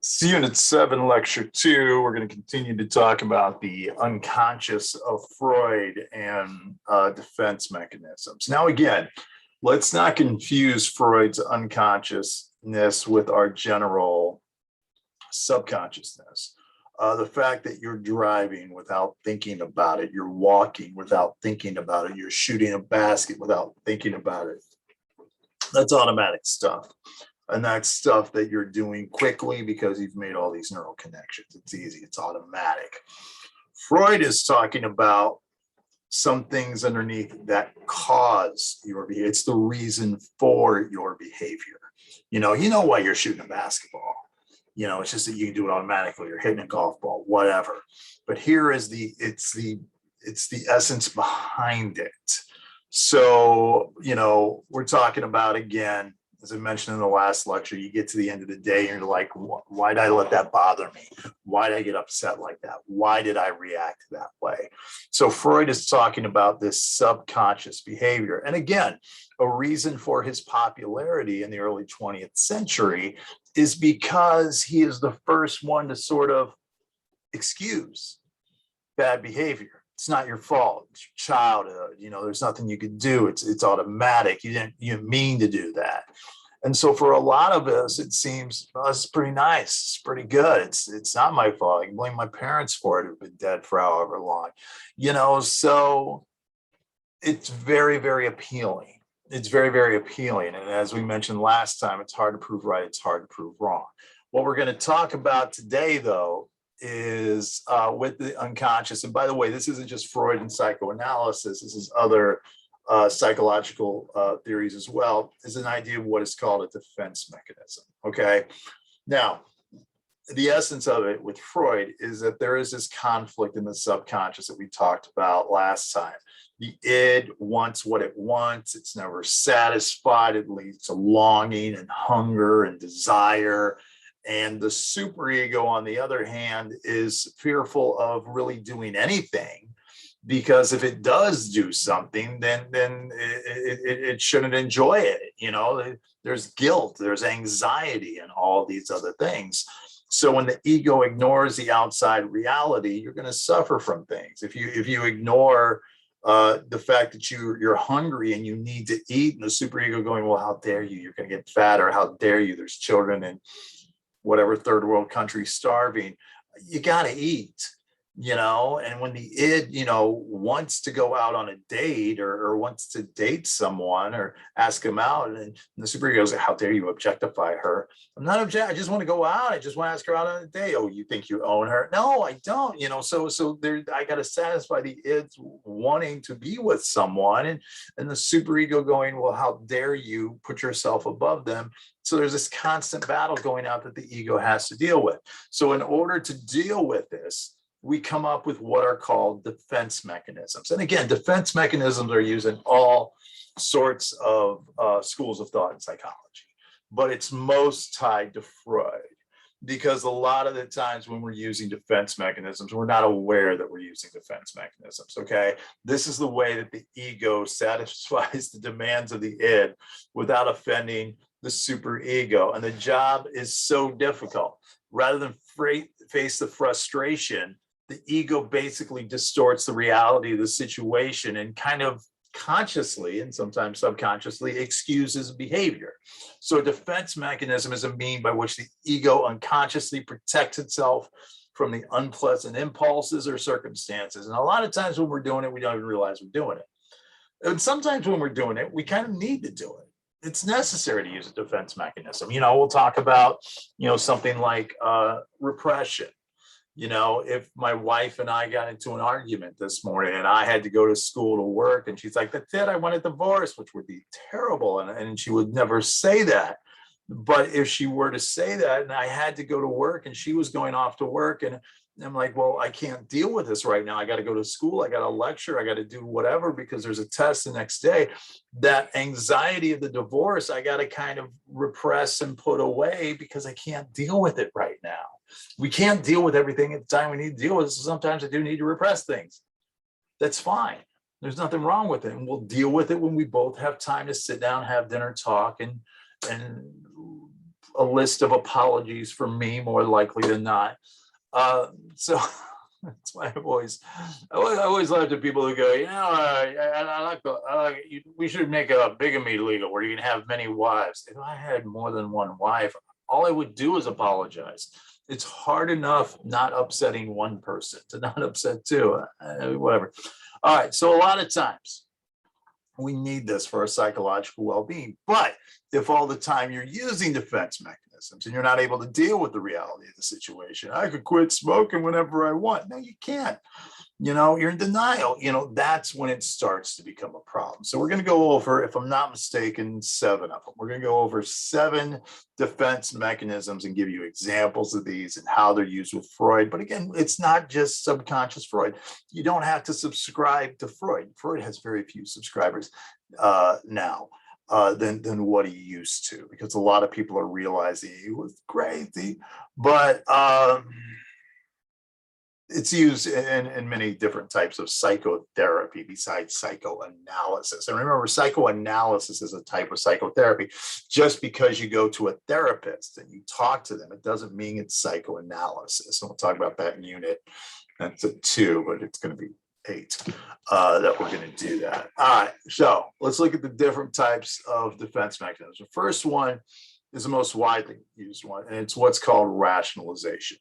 It's Unit 7, Lecture 2. We're going to continue to talk about the unconscious of Freud and defense mechanisms. Now, again, let's not confuse Freud's unconsciousness with our general subconsciousness. The fact that you're driving without thinking about it, you're walking without thinking about it, you're shooting a basket without thinking about it, that's automatic stuff. And that's stuff that you're doing quickly because you've made all these neural connections. It's easy, it's automatic. Freud is talking about some things underneath that cause your behavior. It's the reason for your behavior. You know why you're shooting a basketball. It's just that you can do it automatically. You're hitting a golf ball, whatever. But here is it's the essence behind it. So, we're talking about, again, as I mentioned in the last lecture, you get to the end of the day and you're like, why did I let that bother me? Why did I get upset like that? Why did I react that way? So Freud is talking about this subconscious behavior. And again, a reason for his popularity in the early 20th century is because he is the first one to sort of excuse bad behavior. It's not your fault. It's your childhood. There's nothing you could do. It's automatic. You didn't mean to do that. And so for a lot of us, it seems, well, it's pretty nice. It's pretty good. It's not my fault. I can blame my parents for it, who've been dead for however long. So it's very, very appealing. It's very, very appealing. And as we mentioned last time, it's hard to prove right. It's hard to prove wrong. What we're going to talk about today, though, is with the unconscious. And by the way, this isn't just Freud and psychoanalysis. This is other psychological theories as well, is an idea of what is called a defense mechanism. Okay. Now, the essence of it with Freud is that there is this conflict in the subconscious that we talked about last time. The id wants what it wants. It's never satisfied. It leads to longing and hunger and desire. And the superego, on the other hand, is fearful of really doing anything, because if it does do something, then it shouldn't enjoy it. There's guilt, there's anxiety, and all these other things. So when the ego ignores the outside reality, you're going to suffer from things. If you ignore the fact that you're hungry and you need to eat, and the superego going, well, how dare you? You're going to get fat, or how dare you? There's children in whatever third world country starving. You got to eat. And when the id, wants to go out on a date or wants to date someone or ask him out, and the superego goes, how dare you objectify her? I'm not I just want to go out. I just want to ask her out on a date. Oh, you think you own her? No, I don't. So there, I got to satisfy the id's wanting to be with someone, and the superego going, well, how dare you put yourself above them? So there's this constant battle going out that the ego has to deal with. So in order to deal with this, we come up with what are called defense mechanisms. And again, defense mechanisms are used in all sorts of schools of thought in psychology, but it's most tied to Freud, because a lot of the times when we're using defense mechanisms, we're not aware that we're using defense mechanisms, okay? This is the way that the ego satisfies the demands of the id without offending the superego. And the job is so difficult. Rather than face the frustration, the ego basically distorts the reality of the situation and kind of consciously and sometimes subconsciously excuses behavior. So a defense mechanism is a means by which the ego unconsciously protects itself from the unpleasant impulses or circumstances. And a lot of times when we're doing it, we don't even realize we're doing it. And sometimes when we're doing it, we kind of need to do it. It's necessary to use a defense mechanism. We'll talk about, something like repression. If my wife and I got into an argument this morning and I had to go to school to work, and she's like, that's it, I want a divorce, which would be terrible. And she would never say that. But if she were to say that and I had to go to work and she was going off to work, and I'm like, well, I can't deal with this right now. I got to go to school. I got to lecture. I got to do whatever because there's a test the next day. That anxiety of the divorce, I got to kind of repress and put away because I can't deal with it right now. We can't deal with everything at the time we need to deal with. So sometimes I do need to repress things. That's fine. There's nothing wrong with it. And we'll deal with it when we both have time to sit down, have dinner, talk, and a list of apologies from me, more likely than not. So that's why I always laugh at people who go, we should make a bigamy legal where you can have many wives. If I had more than one wife, all I would do is apologize. It's hard enough not upsetting one person to not upset two, whatever. All right, so a lot of times we need this for our psychological well-being, but if all the time you're using defense mechanisms and you're not able to deal with the reality of the situation, I could quit smoking whenever I want. No, you can't. You're in denial. That's when it starts to become a problem. So we're going to go over, if I'm not mistaken, 7 of them. We're going to go over 7 defense mechanisms and give you examples of these and how they're used with Freud. But again, it's not just subconscious Freud. You don't have to subscribe to Freud. Freud has very few subscribers now. Than what he used to, because a lot of people are realizing he was crazy, but it's used in many different types of psychotherapy besides psychoanalysis. And remember, psychoanalysis is a type of psychotherapy. Just because you go to a therapist and you talk to them, it doesn't mean it's psychoanalysis. And we'll talk about that in unit. That's a 2, but it's going to be 8 that we're going to do that. All right, so let's look at the different types of defense mechanisms. The first one is the most widely used one, and it's what's called rationalization.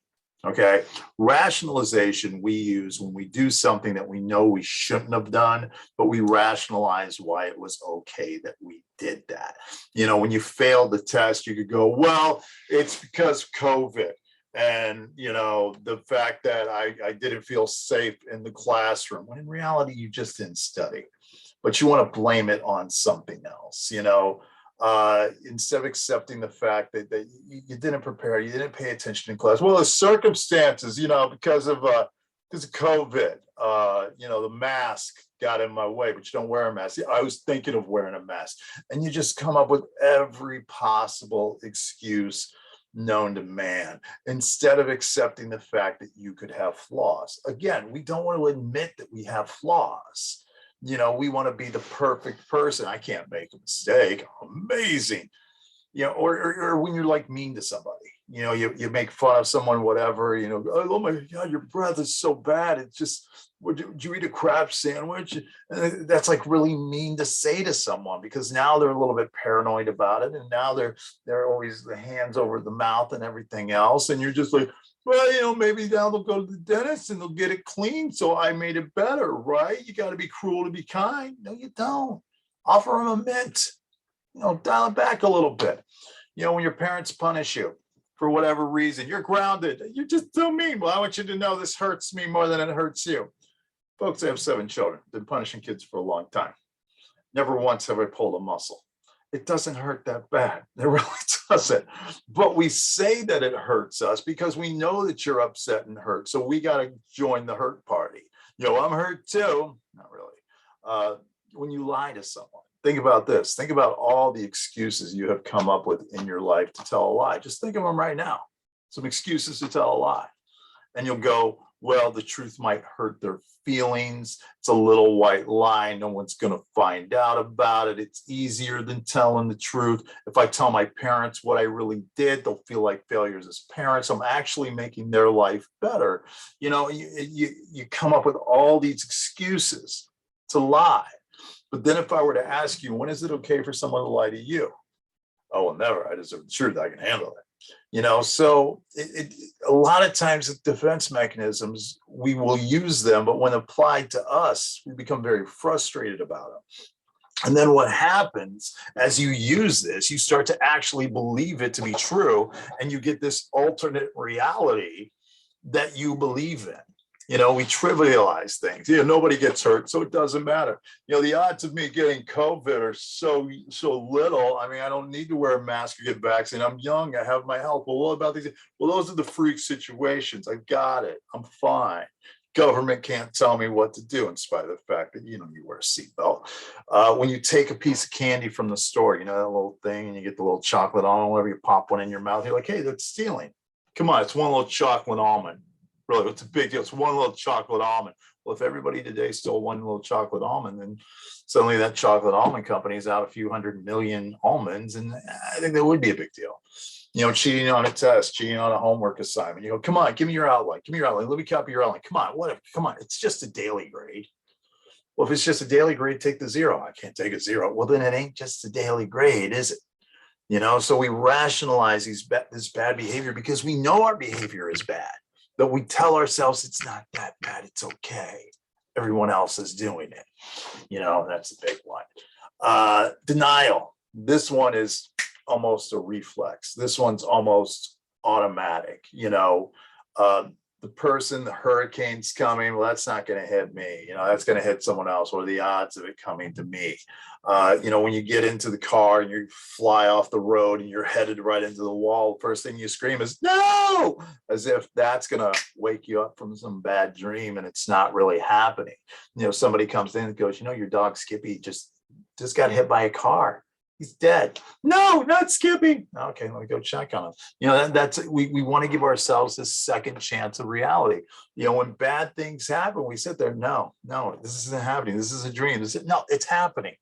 Okay, rationalization we use when we do something that we know we shouldn't have done, but we rationalize why it was okay that we did that. When you failed the test, you could go, well, it's because COVID. And, the fact that I didn't feel safe in the classroom, when in reality, you just didn't study, but you want to blame it on something else, instead of accepting the fact that you didn't prepare, you didn't pay attention in class. Well, the circumstances, because of COVID, the mask got in my way, but you don't wear a mask. I was thinking of wearing a mask, and you just come up with every possible excuse known to man, instead of accepting the fact that you could have flaws. Again, we don't want to admit that we have flaws. We want to be the perfect person. I can't make a mistake. I'm amazing. Or when you're like mean to somebody, you make fun of someone, whatever, oh my God, your breath is so bad. It's just, would you eat a crab sandwich? And that's like really mean to say to someone, because now they're a little bit paranoid about it. And now they're always the hands over the mouth and everything else. And you're just like, well, maybe now they'll go to the dentist and they'll get it clean. So I made it better, right? You got to be cruel to be kind. No, you don't. Offer them a mint. Dial it back a little bit. When your parents punish you for whatever reason, you're grounded. You're just so mean. Well, I want you to know this hurts me more than it hurts you. Folks, I have 7 children. Been punishing kids for a long time. Never once have I pulled a muscle. It doesn't hurt that bad. It really doesn't. But we say that it hurts us because we know that you're upset and hurt. So we got to join the hurt party. I'm hurt too. Not really. When you lie to someone, think about this. Think about all the excuses you have come up with in your life to tell a lie. Just think of them right now. Some excuses to tell a lie. And you'll go, well, the truth might hurt their feelings. It's a little white lie. No one's going to find out about it. It's easier than telling the truth. If I tell my parents what I really did, they'll feel like failures as parents. I'm actually making their life better. You come up with all these excuses to lie. But then if I were to ask you, when is it okay for someone to lie to you? Oh, well, never. I deserve the truth. I can handle it. So a lot of times with defense mechanisms, we will use them, but when applied to us, we become very frustrated about them. And then what happens as you use this, you start to actually believe it to be true, and you get this alternate reality that you believe in. We trivialize things. Nobody gets hurt, so it doesn't matter. The odds of me getting COVID are so little. I mean, I don't need to wear a mask or get vaccinated. I'm young. I have my health. Well, what about these? Well, those are the freak situations. I got it. I'm fine. Government can't tell me what to do, in spite of the fact that, you wear a seatbelt. When you take a piece of candy from the store, that little thing, and you get the little chocolate almond, whatever, you pop one in your mouth, you're like, hey, that's stealing. Come on, it's one little chocolate almond. Really, it's a big deal. It's one little chocolate almond. Well, if everybody today stole one little chocolate almond, then suddenly that chocolate almond company is out a few 100 million almonds, and I think that would be a big deal. cheating on a test, cheating on a homework assignment. You go, come on, give me your outline. Give me your outline. Let me copy your outline. Come on, whatever. Come on. It's just a daily grade. Well, if it's just a daily grade, take the 0. I can't take a 0. Well, then it ain't just a daily grade, is it? So we rationalize this bad behavior because we know our behavior is bad, but we tell ourselves it's not that bad. It's okay. Everyone else is doing it. That's a big one. Denial. This one is almost a reflex. This one's almost automatic. The hurricane's coming. Well, that's not going to hit me. That's going to hit someone else. What are the odds of it coming to me? When you get into the car and you fly off the road and you're headed right into the wall, first thing you scream is no, as if that's going to wake you up from some bad dream, and it's not really happening. Somebody comes in and goes, your dog Skippy just got hit by a car. He's dead. No, not Skippy. Okay, let me go check on him. That's we want to give ourselves this second chance of reality. When bad things happen, we sit there. No, this isn't happening. This is a dream. No, it's happening.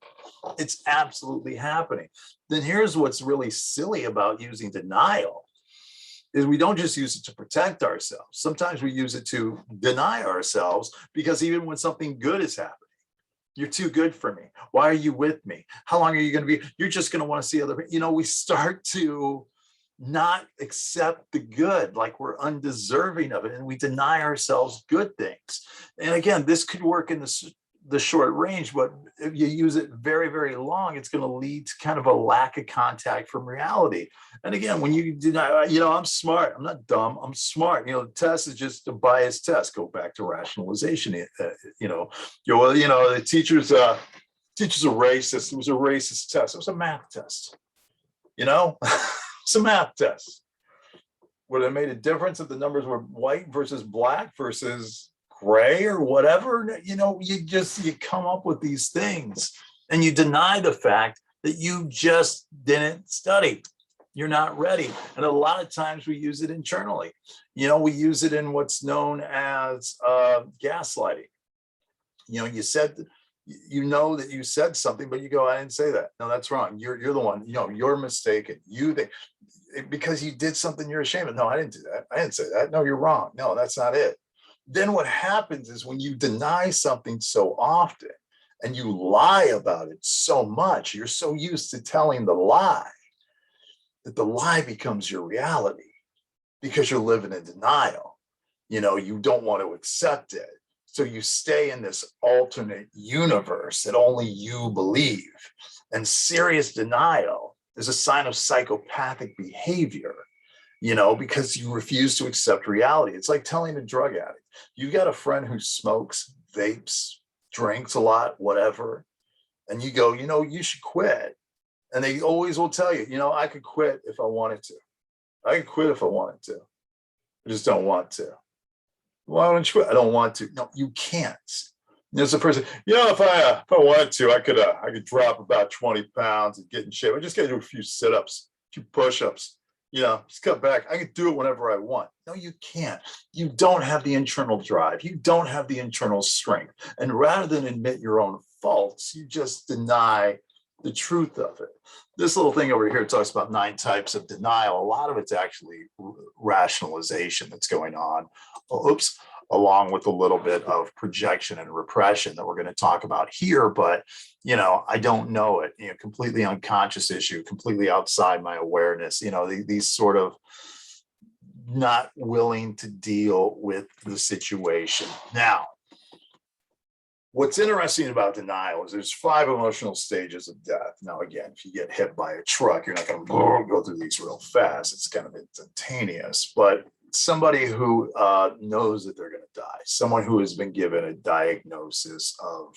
It's absolutely happening. Then here's what's really silly about using denial is we don't just use it to protect ourselves. Sometimes we use it to deny ourselves because even when something good is happening, you're too good for me. Why are you with me? How long are you going to be? You're just going to want to see other people. We start to not accept the good, like we're undeserving of it, and we deny ourselves good things. And again, this could work in the short range, but if you use it very, very long, it's going to lead to kind of a lack of contact from reality. And again, when you deny, I'm smart, I'm not dumb, I'm smart. The test is just a biased test. Go back to rationalization. The teacher's a racist. It was a racist test. It was a math test. It's a math test. Would it have made a difference if the numbers were white versus black versus gray or whatever? You come up with these things and you deny the fact that you just didn't study. You're not ready. And a lot of times we use it internally. We use it in what's known as gaslighting. You said, that you said something, but you go, I didn't say that. No, that's wrong. You're the one, you're mistaken. Because you did something you're ashamed of. No, I didn't do that. I didn't say that. No, you're wrong. No, that's not it. Then what happens is when you deny something so often and you lie about it so much, you're so used to telling the lie that the lie becomes your reality because you're living in denial. You don't want to accept it. So you stay in this alternate universe that only you believe. And serious denial is a sign of psychopathic behavior, because you refuse to accept reality. It's like telling a drug addict, you've got a friend who smokes, vapes, drinks a lot, whatever, and you go, you should quit. And they always will tell you, I could quit if I wanted to. I could quit if I wanted to. I just don't want to. Why don't you quit? I don't want to. No, you can't. There's a person, if I wanted to, I could drop about 20 pounds and get in shape. I just got to do a few sit-ups, a few push-ups, just cut back. I can do it whenever I want. No, you can't. You don't have the internal drive. You don't have the internal strength. And rather than admit your own faults, you just deny the truth of it. This little thing over here talks about 9 types of denial. A lot of it's actually rationalization that's going on. Along with a little bit of projection and repression that we're going to talk about here. But, I don't know it, completely unconscious issue, completely outside my awareness, these sort of not willing to deal with the situation. Now, what's interesting about denial is there's 5 emotional stages of death. Now, again, if you get hit by a truck, you're not going to go through these real fast. It's kind of instantaneous, but somebody who knows that they're going to die, someone who has been given a diagnosis of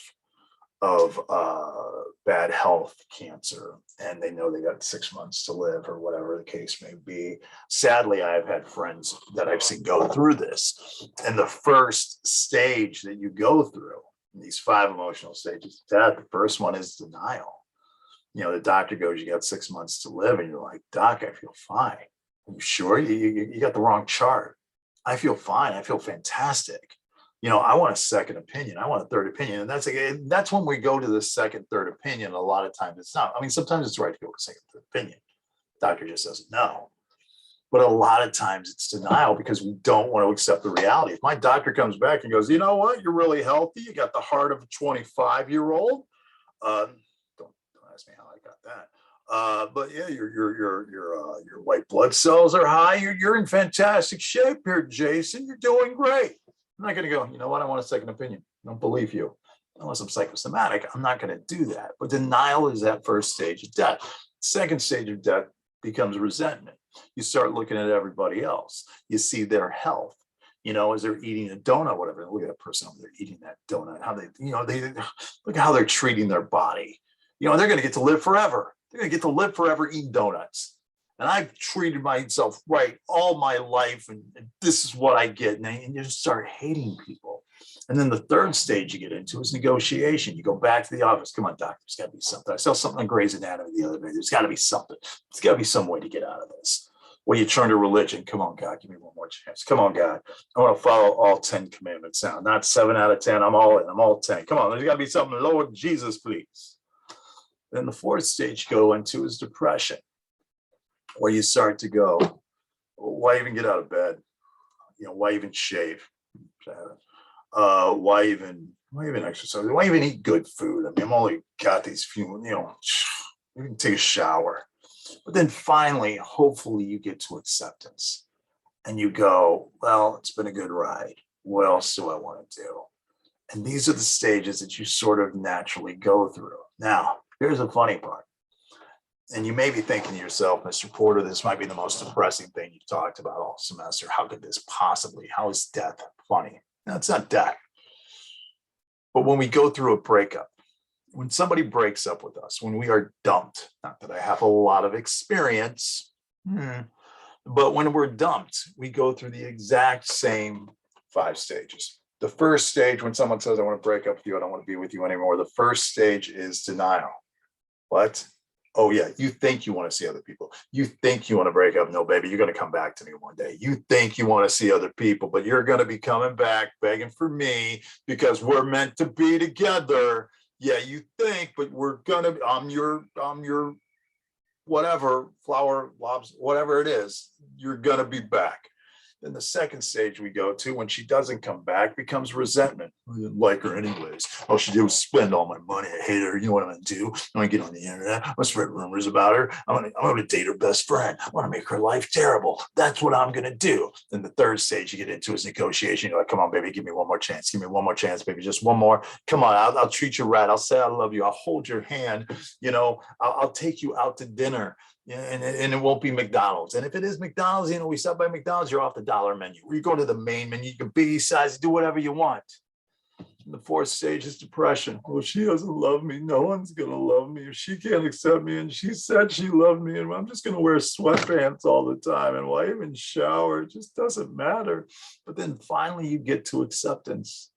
bad health, cancer, and they know they got 6 months to live or whatever the case may be. Sadly, I've had friends that I've seen go through this. And the first stage that you go through, these 5 emotional stages of death, the first one is denial. The doctor goes, you got 6 months to live. And you're like, Doc, I feel fine. Are you sure? You got the wrong chart. I feel fine. I feel fantastic. I want a second opinion. I want a third opinion. And that's when we go to the second, third opinion. A lot of times it's not. I mean, sometimes it's right to go with second, third opinion. Doctor just doesn't know. But a lot of times it's denial because we don't want to accept the reality. If my doctor comes back and goes, you know what, you're really healthy, you got the heart of a 25-year-old. Don't ask me how I got that. But yeah, your white blood cells are high. You're in fantastic shape here, Jason. You're doing great. I'm not going to go, you know what? I want a second opinion. I don't believe you. Unless I'm psychosomatic, I'm not going to do that. But denial is that first stage of death. Second stage of death becomes resentment. You start looking at everybody else. You see their health. As they're eating a donut, whatever. Look at that person over there eating that donut. How they look at how they're treating their body. They're going to get to live forever. They're going to get to live forever eating donuts. And I've treated myself right all my life, and this is what I get. And you just start hating people. And then the third stage you get into is negotiation. You go back to the office. Come on, doc, there's got to be something. I saw something on Grey's Anatomy the other day. There's got to be something. There's got to be some way to get out of this. Well, you turn to religion. Come on, God, give me one more chance. Come on, God. I want to follow all 10 commandments now. Not 7 out of 10. I'm all in. I'm all 10. Come on, there's got to be something. Lord Jesus, please. Then the fourth stage you go into is depression, where you start to go, why even get out of bed? Why even shave? Why even exercise? Why even eat good food? I mean, I've only got these few, you can take a shower. But then finally, hopefully you get to acceptance and you go, well, it's been a good ride. What else do I want to do? And these are the stages that you sort of naturally go through. Now, here's the funny part. And you may be thinking to yourself, Mr. Porter, this might be the most depressing thing you've talked about all semester. How could this possibly? How is death funny? No, it's not death. But when we go through a breakup, when somebody breaks up with us, when we are dumped, not that I have a lot of experience, but when we're dumped, we go through the exact same 5 stages. The first stage, when someone says, I want to break up with you, I don't want to be with you anymore, the first stage is denial. What? Oh, yeah, you think you want to see other people. You think you want to break up. No, baby, you're going to come back to me one day. You think you want to see other people, but you're going to be coming back begging for me because we're meant to be together. Yeah, you think, but we're going to, I'm your whatever, flower, lobster, whatever it is, you're going to be back. Then the second stage we go to, when she doesn't come back, becomes resentment. I didn't like her anyways. All she did was spend all my money. I hate her. You know what I'm going to do? I'm going to get on the internet. I'm going to spread rumors about her. I'm going to date her best friend. I want to make her life terrible. That's what I'm going to do. Then the third stage you get into is negotiation. You're like, come on, baby, give me one more chance. Give me one more chance, baby. Just one more. Come on, I'll treat you right. I'll say I love you. I'll hold your hand. I'll take you out to dinner. Yeah, and it won't be McDonald's. And if it is McDonald's, we stop by McDonald's, you're off the dollar menu. You go to the main menu, you can be size, do whatever you want. And the fourth stage is depression. Oh, she doesn't love me. No one's going to love me. If she can't accept me and she said she loved me, and I'm just going to wear sweatpants all the time. And why even shower? It just doesn't matter. But then finally you get to acceptance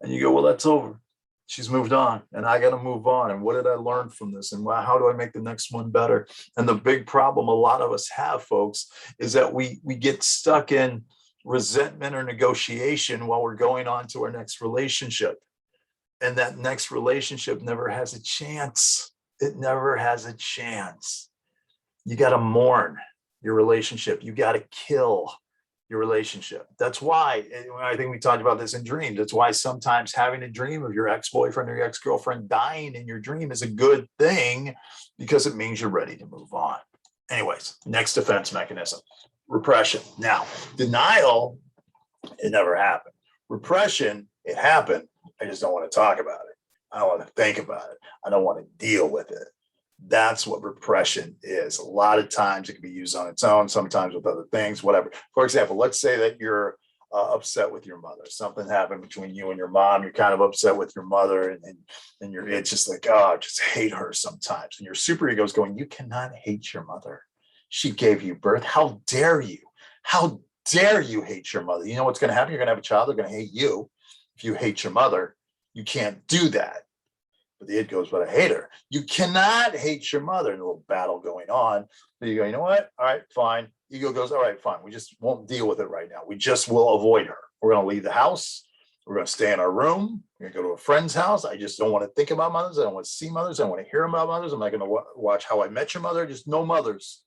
and you go, well, that's over. She's moved on and I got to move on. And what did I learn from this? And how do I make the next one better? And the big problem a lot of us have, folks, is that we get stuck in resentment or negotiation while we're going on to our next relationship. And that next relationship never has a chance. It never has a chance. You got to mourn your relationship. You got to kill your relationship. That's why, I think we talked about this in dreams. That's why sometimes having a dream of your ex-boyfriend or your ex-girlfriend dying in your dream is a good thing because it means you're ready to move on. Anyways, next defense mechanism, repression. Now, denial, it never happened. Repression, it happened. I just don't want to talk about it. I don't want to think about it. I don't want to deal with it. That's what repression is. A lot of times it can be used on its own, sometimes with other things, whatever. For example, let's say that you're upset with your mother. Something happened between you and your mom. You're kind of upset with your mother, and it's just like, oh, I just hate her sometimes. And your superego is going, you cannot hate your mother. She gave you birth. How dare you? How dare you hate your mother? You know what's going to happen? You're going to have a child. They're going to hate you. If you hate your mother, you can't do that. But the id goes, but I hate her. You cannot hate your mother. And a little battle going on. So you go, you know what? All right, fine. Ego goes, all right, fine. We just won't deal with it right now. We just will avoid her. We're going to leave the house. We're going to stay in our room. We're going to go to a friend's house. I just don't want to think about mothers. I don't want to see mothers. I don't want to hear about mothers. I'm not going to watch How I Met Your Mother. Just no mothers.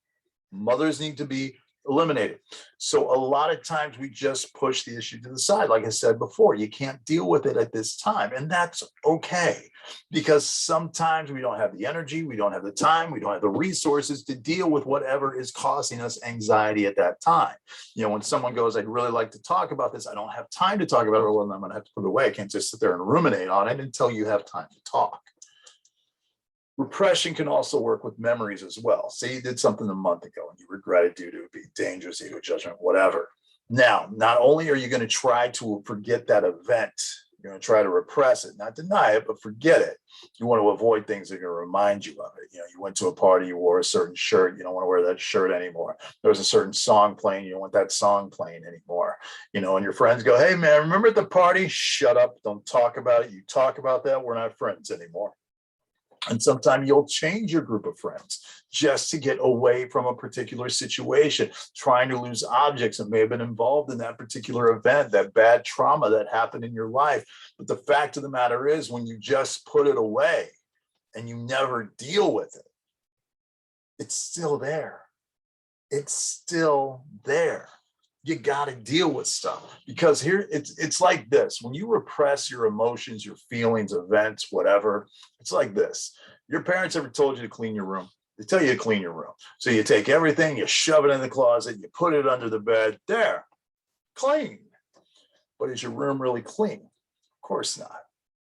Mothers need to be Eliminate it. So a lot of times we just push the issue to the side. Like I said before, you can't deal with it at this time. And that's okay, because sometimes we don't have the energy, we don't have the time, we don't have the resources to deal with whatever is causing us anxiety at that time. You know, when someone goes, I'd really like to talk about this, I don't have time to talk about it, well, then I'm going to have to put it away. I can't just sit there and ruminate on it until you have time to talk. Repression can also work with memories as well. Say you did something a month ago and you regret it due to being dangerous, ego judgment, whatever. Now, not only are you going to try to forget that event, you're going to try to repress it, not deny it, but forget it. You want to avoid things that are going to remind you of it. You know, you went to a party, you wore a certain shirt, you don't want to wear that shirt anymore. There was a certain song playing, you don't want that song playing anymore. You know, and your friends go, hey man, remember at the party? Shut up, don't talk about it. You talk about that, we're not friends anymore. And sometimes you'll change your group of friends just to get away from a particular situation, trying to lose objects that may have been involved in that particular event, that bad trauma that happened in your life. But the fact of the matter is, when you just put it away and you never deal with it, it's still there. It's still there. You got to deal with stuff, because here it's like this. When you repress your emotions, your feelings, events, whatever, it's like this. Your parents ever told you to clean your room? They tell you to clean your room. So you take everything, you shove it in the closet, you put it under the bed, there, clean. But is your room really clean? Of course not.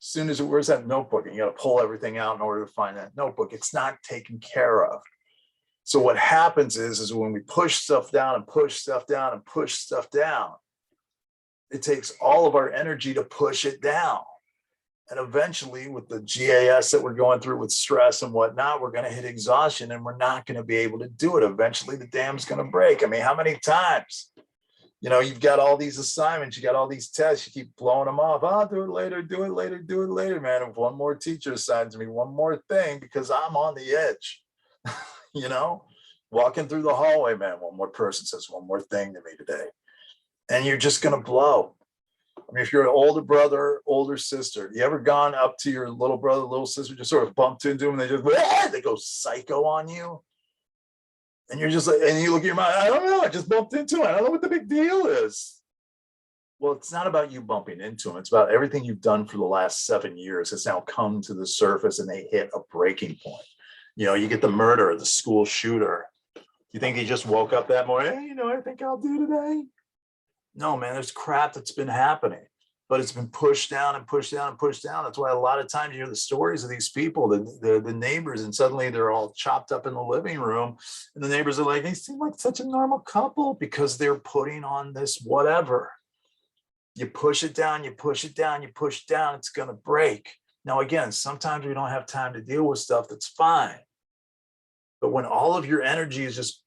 As soon as where's that notebook? And you got to pull everything out in order to find that notebook. It's not taken care of. So what happens is when we push stuff down and push stuff down and push stuff down, it takes all of our energy to push it down. And eventually, with the GAS that we're going through with stress and whatnot, we're going to hit exhaustion and we're not going to be able to do it. Eventually, the dam's going to break. I mean, how many times? You know, you've got all these assignments, you got all these tests, you keep blowing them off. I'll do it later, do it later, do it later, man. If one more teacher assigns me one more thing, because I'm on the edge. You know, walking through the hallway, man, one more person says one more thing to me today, and you're just going to blow. I mean, if you're an older brother, older sister, you ever gone up to your little brother, little sister, just sort of bumped into them and they go psycho on you? And you're just like, and you look at your mind, I don't know, I just bumped into him. I don't know what the big deal is. Well, it's not about you bumping into him. It's about everything you've done for the last 7 years has now come to the surface and they hit a breaking point. You know, you get the murderer, the school shooter. You think he just woke up that morning, hey, you know, I think I'll do today. No, man, there's crap that's been happening, but it's been pushed down and pushed down and pushed down. That's why a lot of times you hear the stories of these people, the neighbors, and suddenly they're all chopped up in the living room. And the neighbors are like, they seem like such a normal couple, because they're putting on this whatever. You push it down, you push it down, you push it down, it's going to break. Now, again, sometimes we don't have time to deal with stuff, that's fine. But when all of your energy is just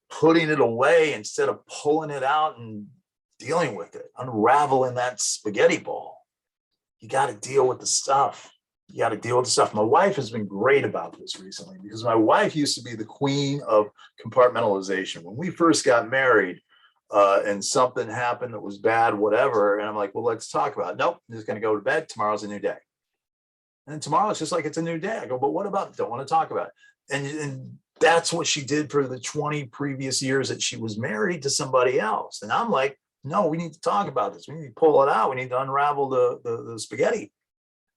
putting it away instead of pulling it out and dealing with it, unraveling that spaghetti ball, you got to deal with the stuff. You got to deal with the stuff. My wife has been great about this recently, because my wife used to be the queen of compartmentalization. When we first got married, and something happened that was bad, whatever, and I'm like, well, let's talk about it. Nope, I'm just going to go to bed. Tomorrow's a new day. And then tomorrow it's just like it's a new day. I go, but what about it? Don't want to talk about it. And that's what she did for the 20 previous years that she was married to somebody else. And I'm like, no, we need to talk about this. We need to pull it out. We need to unravel the spaghetti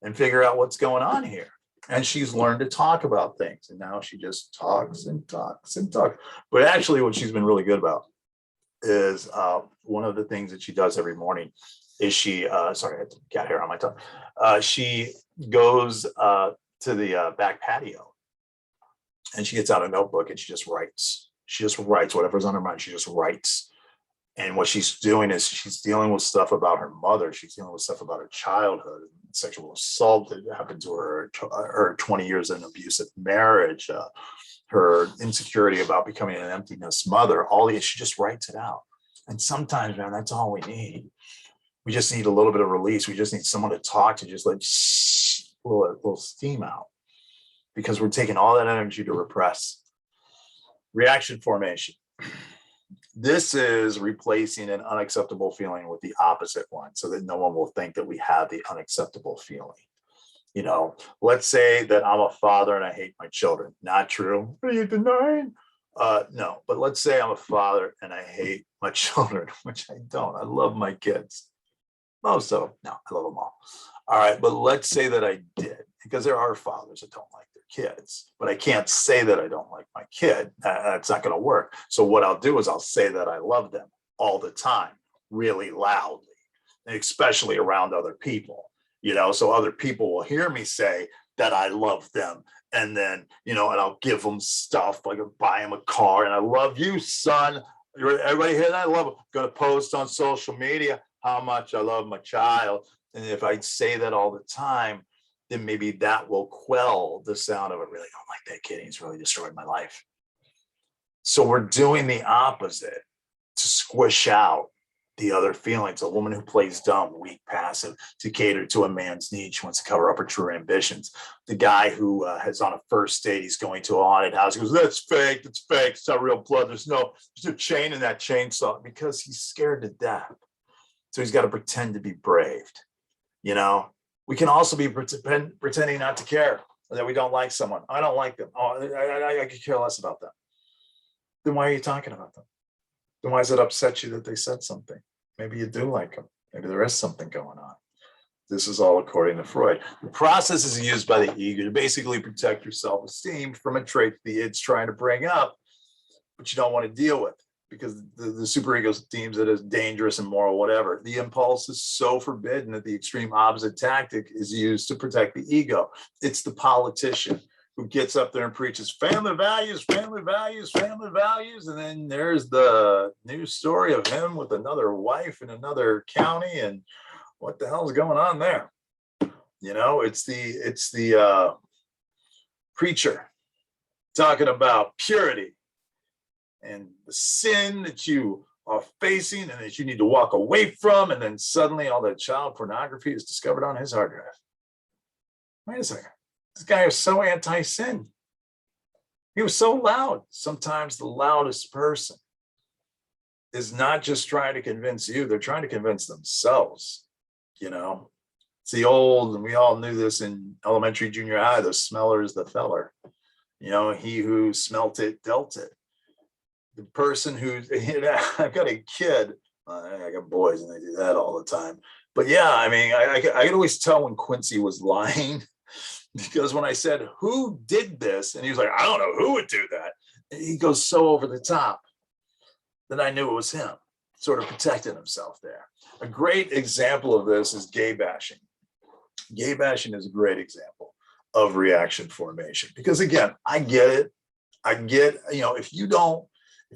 and figure out what's going on here. And she's learned to talk about things. And now she just talks and talks and talks. But actually what she's been really good about is one of the things that she does every morning is she, sorry, I had cat hair on my tongue. She goes to the back patio and she gets out a notebook and she just writes. She just writes whatever's on her mind. She just writes. And what she's doing is she's dealing with stuff about her mother. She's dealing with stuff about her childhood, sexual assault that happened to her 20 years in an abusive marriage, her insecurity about becoming an empty nest mother. All these, she just writes it out. And sometimes, man, that's all we need. We just need a little bit of release. We just need someone to talk to, just like a little steam out, because we're taking all that energy to repress. Reaction formation. This is replacing an unacceptable feeling with the opposite one, so that no one will think that we have the unacceptable feeling. You know, let's say that I'm a father and I hate my children. Not true. Are you denying? No, but let's say I'm a father and I hate my children, which I don't. I love my kids. Most of them. No, I love them all. All right, but let's say that I did, because there are fathers that don't like their kids, but I can't say that I don't like my kid. That's not going to work. So what I'll do is I'll say that I love them all the time, really loudly, especially around other people, so other people will hear me say that I love them. And then, and I'll give them stuff, like I'll buy them a car, and I love you, son. Everybody hear that? I love them. I'm going to post on social media how much I love my child. And if I say that all the time, then maybe that will quell the sound of, I really don't like that kid. He's really destroyed my life. So we're doing the opposite to squish out the other feelings. A woman who plays dumb, weak, passive to cater to a man's needs. She wants to cover up her true ambitions. The guy who has on a first date, he's going to a haunted house. He goes, that's fake. It's fake. It's not real blood. There's a chain in that chainsaw, because he's scared to death. So he's got to pretend to be brave. We can also be pretending not to care, that we don't like someone. I don't like them. Oh, I could care less about them. Then why are you talking about them? Then why does it upset you that they said something? Maybe you do like them. Maybe there is something going on. This is all according to Freud. The process is used by the ego to basically protect your self-esteem from a trait it's trying to bring up, but you don't want to deal with, because the superego deems it as dangerous and moral, whatever. The impulse is so forbidden that the extreme opposite tactic is used to protect the ego. It's the politician who gets up there and preaches family values, family values, family values. And then there's the news story of him with another wife in another county. And what the hell is going on there? It's the preacher talking about purity and the sin that you are facing and that you need to walk away from. And then suddenly all that child pornography is discovered on his hard drive. Wait a second. This guy is so anti-sin. He was so loud. Sometimes the loudest person is not just trying to convince you, they're trying to convince themselves. It's the old, and we all knew this in elementary, junior high, the smeller is the feller. He who smelt it, dealt it. The person who's, I've got a kid, I got boys and they do that all the time. But yeah, I could always tell when Quincy was lying, because when I said, who did this? And he was like, I don't know who would do that. And he goes so over the top that I knew it was him, sort of protecting himself there. A great example of this is gay bashing. Gay bashing is a great example of reaction formation, because again, I get it. If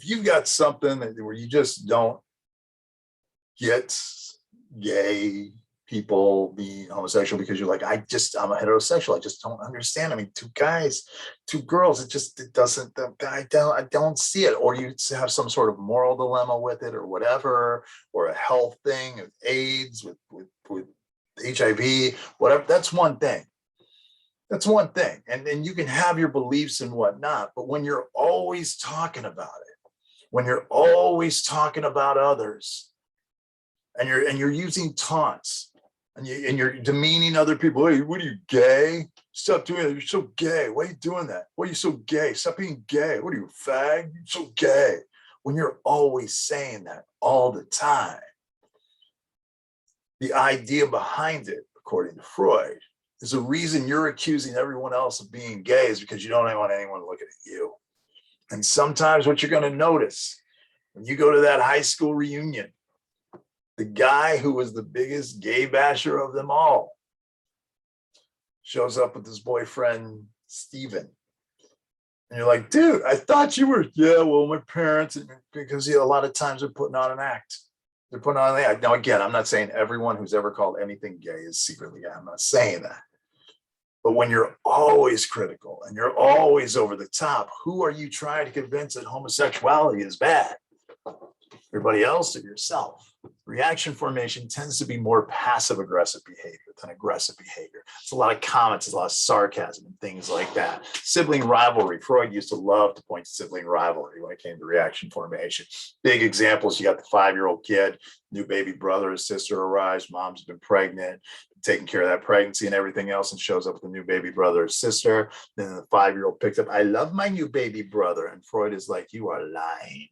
you've got something where you just don't get gay people being homosexual because you're like, I'm a heterosexual. I just don't understand. Two guys, two girls, it doesn't, I don't see it. Or you have some sort of moral dilemma with it or whatever, or a health thing, with AIDS, with HIV, whatever. That's one thing. And you can have your beliefs and whatnot, but when you're always talking about it, when you're always talking about others, and you're using taunts, and you're demeaning other people. Hey, what are you, gay? Stop doing that. You're so gay. Why are you doing that? Why are you so gay? Stop being gay. What are you, a fag? You're so gay. When you're always saying that all the time, the idea behind it, according to Freud, is the reason you're accusing everyone else of being gay is because you don't want anyone looking at you. And sometimes what you're going to notice when you go to that high school reunion, the guy who was the biggest gay basher of them all shows up with his boyfriend, Steven. And you're like, dude, I thought you were, yeah, well, my parents, because a lot of times they're putting on an act. They're putting on an act. Now, again, I'm not saying everyone who's ever called anything gay is secretly gay. I'm not saying that. But when you're always critical and you're always over the top, who are you trying to convince that homosexuality is bad? Everybody else or yourself? Reaction formation tends to be more passive-aggressive behavior than aggressive behavior. It's a lot of comments, it's a lot of sarcasm and things like that. Sibling rivalry. Freud used to love to point to sibling rivalry when it came to reaction formation. Big examples, you got the 5-year-old kid, new baby brother or sister arrives, mom's been pregnant, taking care of that pregnancy and everything else, and shows up with a new baby brother or sister. Then the 5-year-old picks up, I love my new baby brother. And Freud is like, you are lying.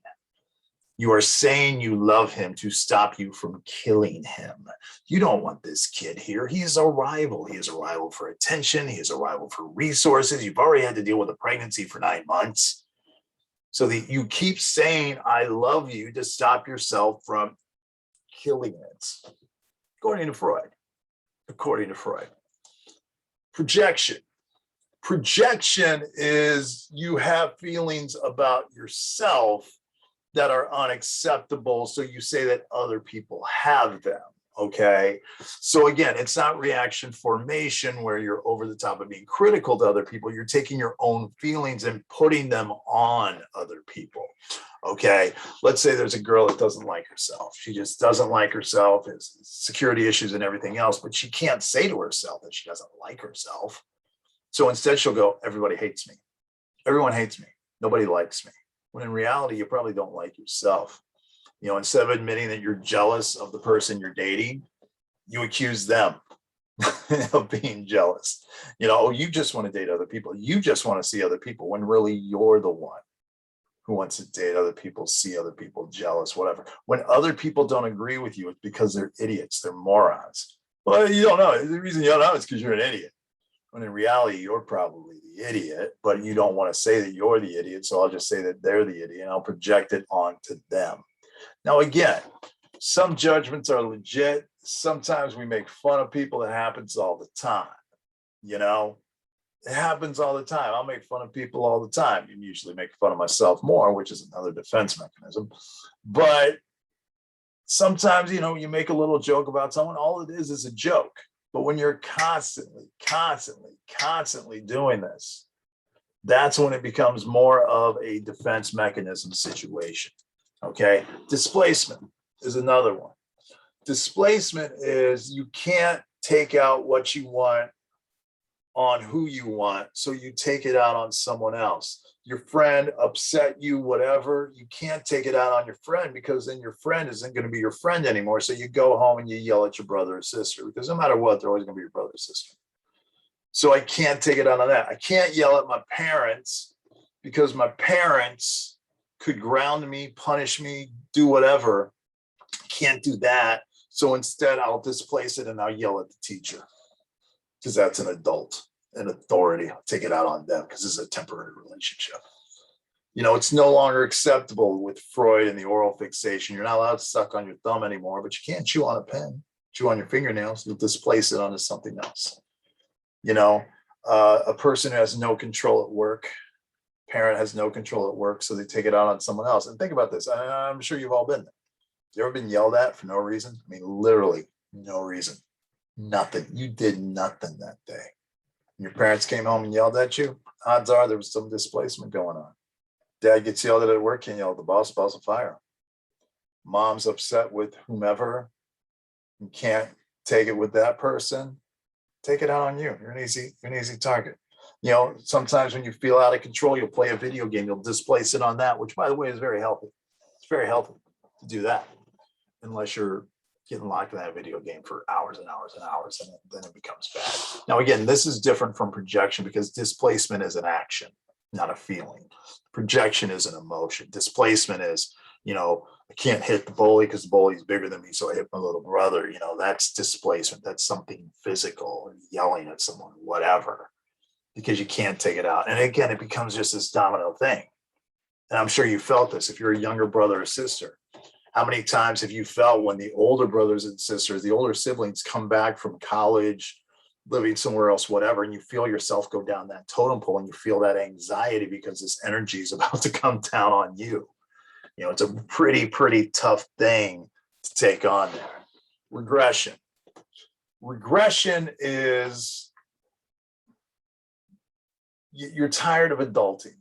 You are saying you love him to stop you from killing him. You don't want this kid here. He is a rival. He is a rival for attention. He is a rival for resources. You've already had to deal with a pregnancy for 9 months. So that you keep saying, I love you to stop yourself from killing it. According to Freud. Projection. Projection is you have feelings about yourself that are unacceptable. So you say that other people have them. Okay. So again, it's not reaction formation where you're over the top of being critical to other people. You're taking your own feelings and putting them on other people. Okay. Let's say there's a girl that doesn't like herself. She just doesn't like herself, has security issues and everything else, but she can't say to herself that she doesn't like herself. So instead she'll go, everybody hates me. Everyone hates me. Nobody likes me. When in reality, you probably don't like yourself. You know, instead of admitting that you're jealous of the person you're dating, you accuse them of being jealous. You know, oh, you just want to date other people. You just want to see other people, when really you're the one who wants to date other people, see other people, jealous, whatever. When other people don't agree with you, it's because they're idiots, they're morons. Well, you don't know. The reason you don't know is because you're an idiot. When in reality, you're probably the idiot, but you don't want to say that you're the idiot. So I'll just say that they're the idiot and I'll project it onto them. Now, again, some judgments are legit. Sometimes we make fun of people. It happens all the time. You know, it happens all the time. I'll make fun of people all the time and usually make fun of myself more, which is another defense mechanism. But sometimes, you know, you make a little joke about someone, all it is a joke. But when you're constantly doing this, that's when it becomes more of a defense mechanism situation. Okay. Displacement is another one. Displacement is you can't take out what you want on who you want, so you take it out on someone else. Your friend upset you, whatever, you can't take it out on your friend because then your friend isn't going to be your friend anymore. So you go home and you yell at your brother or sister because no matter what, they're always going to be your brother or sister. So I can't take it out on that. I can't yell at my parents because my parents could ground me, punish me, do whatever. I can't do that. So instead, I'll displace it and I'll yell at the teacher because that's an adult, an authority. I'll take it out on them because this is a temporary relationship. You know, it's no longer acceptable with Freud and the oral fixation. You're not allowed to suck on your thumb anymore, but you can't chew on a pen, chew on your fingernails. You'll displace it onto something else. You know, a person who has no control at work, parent has no control at work, so they take it out on someone else. And think about this. I'm sure you've all been there. You ever been yelled at for no reason? I mean, literally no reason. Nothing. You did nothing that day. Your parents came home and yelled at you. Odds are there was some displacement going on. Dad gets yelled at work, can't yell at the boss will fire him. Mom's upset with whomever, you can't take it with that person. Take it out on you. You're an easy target. You know, sometimes when you feel out of control, you'll play a video game, you'll displace it on that, which by the way is very healthy. It's very healthy to do that, unless you're getting locked in that video game for hours and hours and hours, and then it becomes bad. Now, again, this is different from projection because displacement is an action, not a feeling. Projection is an emotion. Displacement is, you know, I can't hit the bully because the bully's bigger than me, so I hit my little brother. You know, that's displacement. That's something physical, yelling at someone, whatever, because you can't take it out. And again, it becomes just this domino thing. And I'm sure you felt this if you're a younger brother or sister. How many times have you felt when the older brothers and sisters, the older siblings come back from college, living somewhere else, whatever, and you feel yourself go down that totem pole and you feel that anxiety because this energy is about to come down on you? You know, it's a pretty tough thing to take on there. Regression. Regression is you're tired of adulting.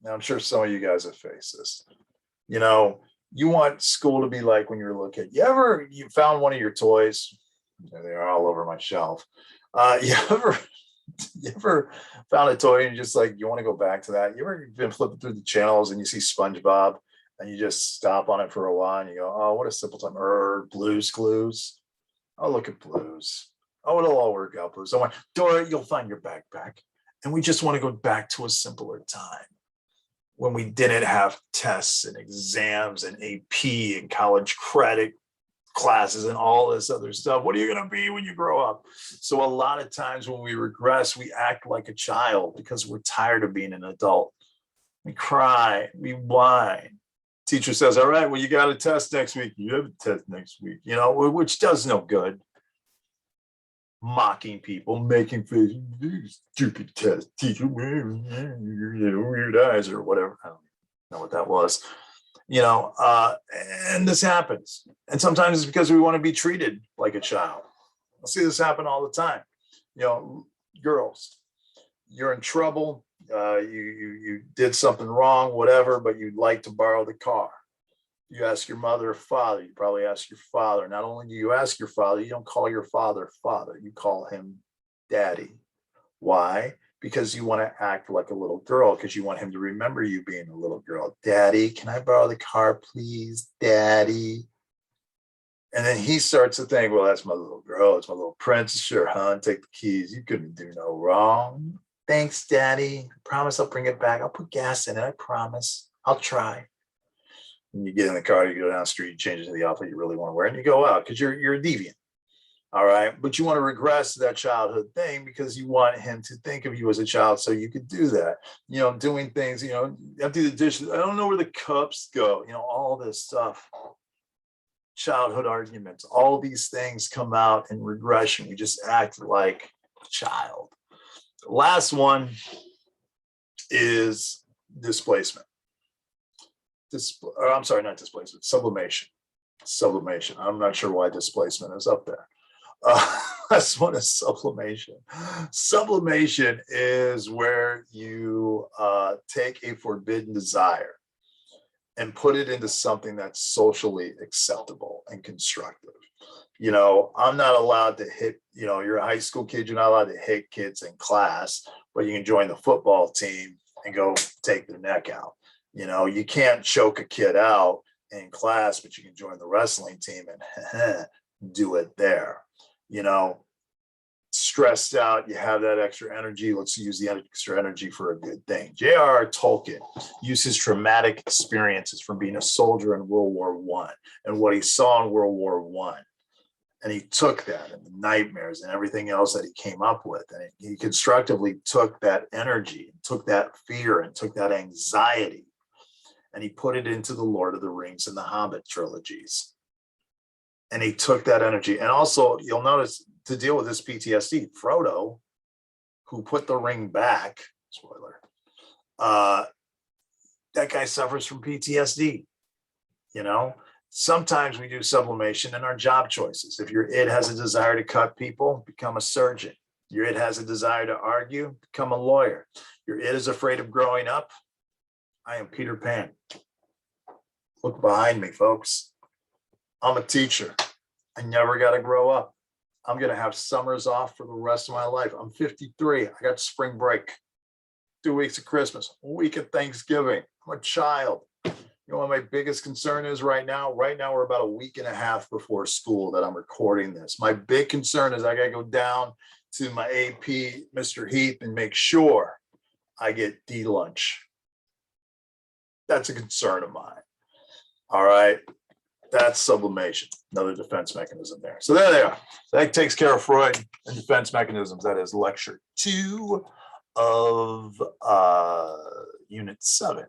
Now, I'm sure some of you guys have faced this. You know, you want school to be like when you were a little kid. You found one of your toys? There they are all over my shelf. You ever found a toy and you just like, you want to go back to that? You ever been flipping through the channels and you see SpongeBob and you just stop on it for a while and you go, oh, what a simple time. Or Blue's Clues. Oh, look at Blues. Oh, it'll all work out, Bruce. Don't worry. Dora, you'll find your backpack. And we just want to go back to a simpler time when we didn't have tests and exams and AP and college credit classes and all this other stuff. What are you going to be when you grow up? So a lot of times when we regress, we act like a child because we're tired of being an adult. We cry, we whine. Teacher says, all right, well, you got a test next week. You have a test next week, you know, which does no good. Mocking people, making faces, stupid test, teacher, weird eyes or whatever. I don't know what that was, you know, and this happens. And sometimes it's because we want to be treated like a child. I see this happen all the time. You know, girls, you're in trouble. You did something wrong, whatever, but you'd like to borrow the car. You ask your mother or father, you probably ask your father. Not only do you ask your father, you don't call your father father, you call him daddy. Why? Because you want to act like a little girl, because you want him to remember you being a little girl. Daddy, can I borrow the car, please, daddy? And then he starts to think, well, that's my little girl, it's my little princess. Sure, hon, take the keys. You couldn't do no wrong. Thanks, daddy. I promise I'll bring it back. I'll put gas in it. I promise. I'll try. And you get in the car, you go down the street, you change into the outfit you really want to wear, and you go out because you're a deviant. All right. But you want to regress to that childhood thing because you want him to think of you as a child so you could do that. You know, doing things, you know, empty the dishes. I don't know where the cups go, you know, all this stuff. Childhood arguments, all these things come out in regression. We just act like a child. The last one is displacement. I'm sorry, not displacement, sublimation. Sublimation. I'm not sure why displacement is up there. Last one is sublimation. Sublimation is where you take a forbidden desire and put it into something that's socially acceptable and constructive. You know, I'm not allowed to hit, you know, you're a high school kid, you're not allowed to hit kids in class, but you can join the football team and go take their neck out. You know, you can't choke a kid out in class, but you can join the wrestling team and do it there. You know, stressed out, you have that extra energy. Let's use the extra energy for a good thing. J.R.R. Tolkien used his traumatic experiences from being a soldier in World War I and what he saw in World War I. And he took that and the nightmares and everything else that he came up with. And he constructively took that energy, took that fear, and took that anxiety, and he put it into the Lord of the Rings and the Hobbit trilogies. And he took that energy. And also, you'll notice, to deal with this PTSD, Frodo, who put the ring back, spoiler, that guy suffers from PTSD. You know, sometimes we do sublimation in our job choices. If your id has a desire to cut people, become a surgeon. Your id has a desire to argue, become a lawyer. Your id is afraid of growing up. I am Peter Pan. Look behind me, folks. I'm a teacher. I never got to grow up. I'm going to have summers off for the rest of my life. I'm 53. I got spring break, 2 weeks of Christmas, a week of Thanksgiving. I'm a child. You know what my biggest concern is right now? Right now, we're about a week and a half before school that I'm recording this. My big concern is I got to go down to my AP, Mr. Heath, and make sure I get D lunch. That's a concern of mine. All right. That's sublimation, another defense mechanism there. So there they are. That takes care of Freud and defense mechanisms. That is lecture 2 of Unit 7.